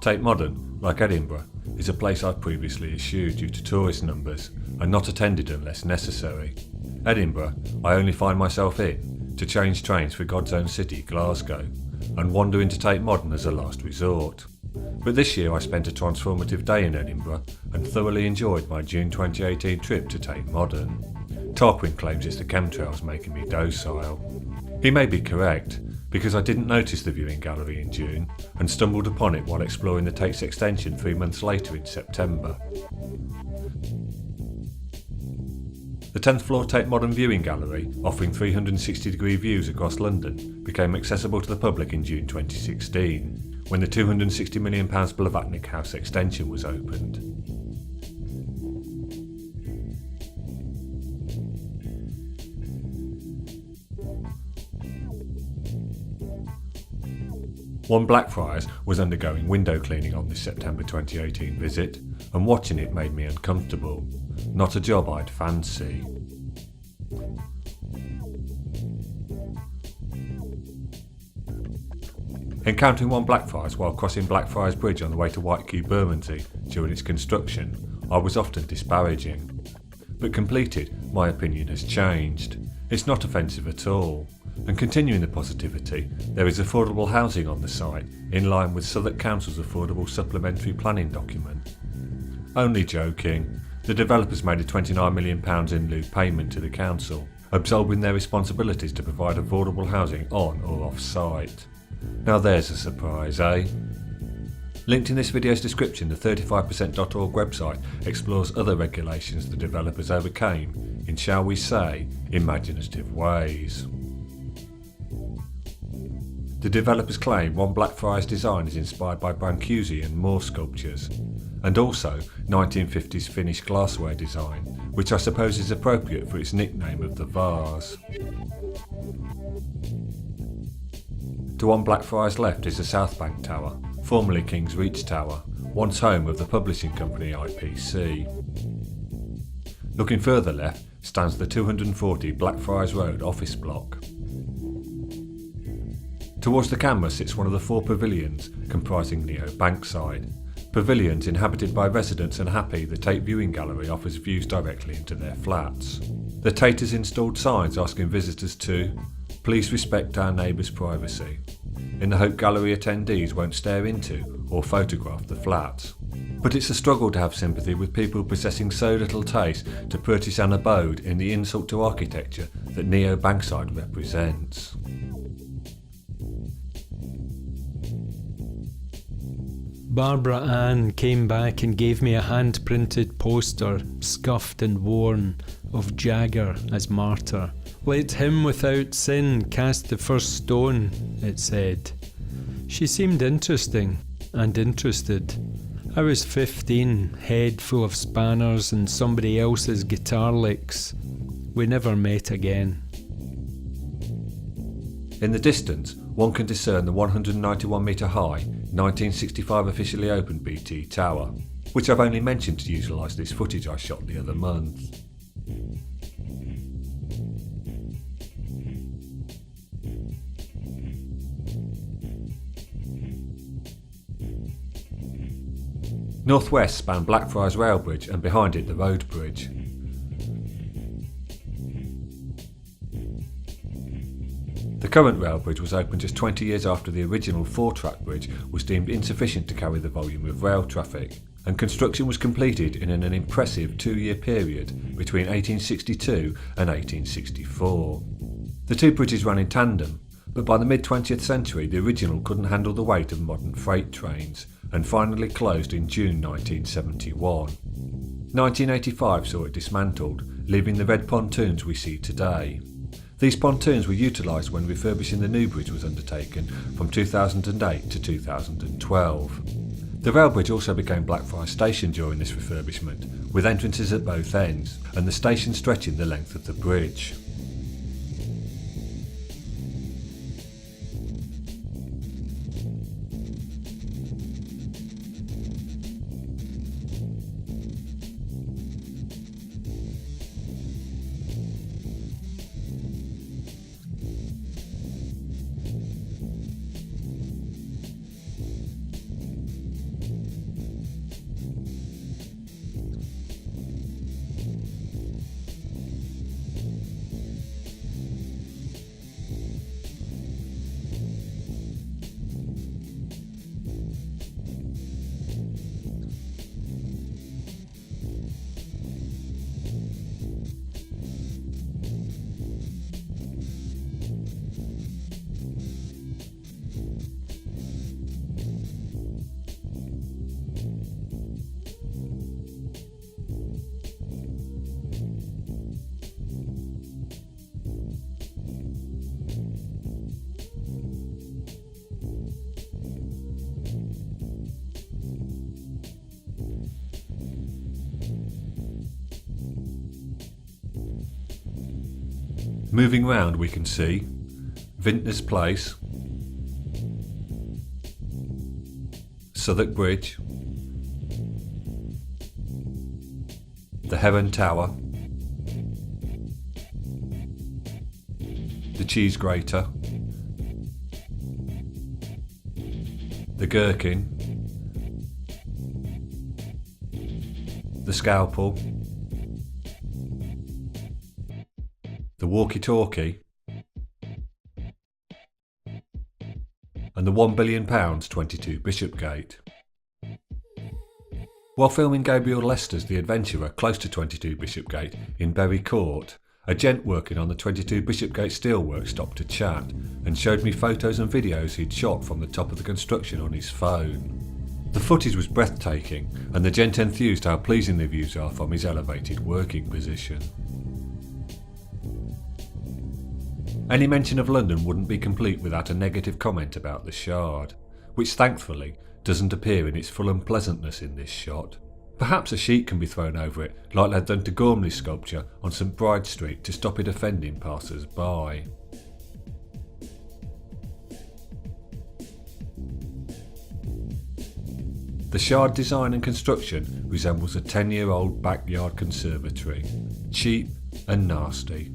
Tate Modern, like Edinburgh, is a place I've previously eschewed due to tourist numbers and not attended unless necessary. Edinburgh I only find myself in to change trains for God's own city, Glasgow, and wander into Tate Modern as a last resort. But this year I spent a transformative day in Edinburgh and thoroughly enjoyed my June 2018 trip to Tate Modern. Tarquin claims it's the chemtrails making me docile. He may be correct, because I didn't notice the viewing gallery in June and stumbled upon it while exploring the Tate's extension 3 months later in September. The 10th floor Tate Modern viewing gallery, offering 360-degree views across London, became accessible to the public in June 2016, when the £260 million Blavatnik House extension was opened. One Blackfriars was undergoing window cleaning on this September 2018 visit, and watching it made me uncomfortable. Not a job I'd fancy. Encountering one Blackfriars while crossing Blackfriars Bridge on the way to Whitequay Bermondsey during its construction, I was often disparaging. But completed, my opinion has changed. It's not offensive at all. And continuing the positivity, there is affordable housing on the site, in line with Southwark Council's affordable supplementary planning document. Only joking. The developers made a £29 million in lieu payment to the council, absolving their responsibilities to provide affordable housing on or off site. Now there's a surprise, eh? Linked in this video's description, the 35%.org website explores other regulations the developers overcame in, shall we say, imaginative ways. The developers claim one Blackfriars design is inspired by Brancusi and Moore sculptures, and also 1950s Finnish glassware design, which I suppose is appropriate for its nickname of the vase. To one Blackfriars left is the South Bank Tower, formerly King's Reach Tower, once home of the publishing company IPC. Looking further left stands the 240 Blackfriars Road office block. Towards the camera sits one of the 4 pavilions comprising Neo Bankside. Pavilions inhabited by residents and happy the Tate Viewing Gallery offers views directly into their flats. The Tate has installed signs asking visitors to please respect our neighbours' privacy, in the hope gallery attendees won't stare into or photograph the flats. But it's a struggle to have sympathy with people possessing so little taste to purchase an abode in the insult to architecture that Neo Bankside represents. Barbara Ann came back and gave me a hand-printed poster, scuffed and worn, of Jagger as martyr. "Let him without sin cast the first stone," it said. She seemed interesting and interested. I was 15, head full of spanners and somebody else's guitar licks. We never met again. In the distance, one can discern the 191 metre high, 1965 officially opened BT Tower, which I've only mentioned to utilise this footage I shot the other month. Northwest span Blackfriars Rail Bridge and behind it the Road Bridge. The current rail bridge was opened just 20 years after the original 4-track bridge was deemed insufficient to carry the volume of rail traffic, and construction was completed in an impressive 2-year period between 1862 and 1864. The 2 bridges ran in tandem, but by the mid-20th century the original couldn't handle the weight of modern freight trains, and finally closed in June 1971. 1985 saw it dismantled, leaving the red pontoons we see today. These pontoons were utilised when refurbishing the new bridge was undertaken from 2008 to 2012. The rail bridge also became Blackfriars Station during this refurbishment, with entrances at both ends, and the station stretching the length of the bridge. Moving round we can see Vintners Place, Southwark Bridge, the Heron Tower, the Cheese Grater, the Gherkin, the Scalpel, the Walkie-Talkie, and the £1 billion 22 Bishopgate. While filming Gabriel Lester's The Adventurer close to 22 Bishopgate in Bury Court, a gent working on the 22 Bishopgate steelwork stopped to chat and showed me photos and videos he'd shot from the top of the construction on his phone. The footage was breathtaking, and the gent enthused how pleasing the views are from his elevated working position. Any mention of London wouldn't be complete without a negative comment about the Shard, which thankfully doesn't appear in its full unpleasantness in this shot. Perhaps a sheet can be thrown over it, like they've done to Gormley's sculpture on St Bride Street, to stop it offending passers-by. The Shard design and construction resembles a 10-year-old backyard conservatory, cheap and nasty.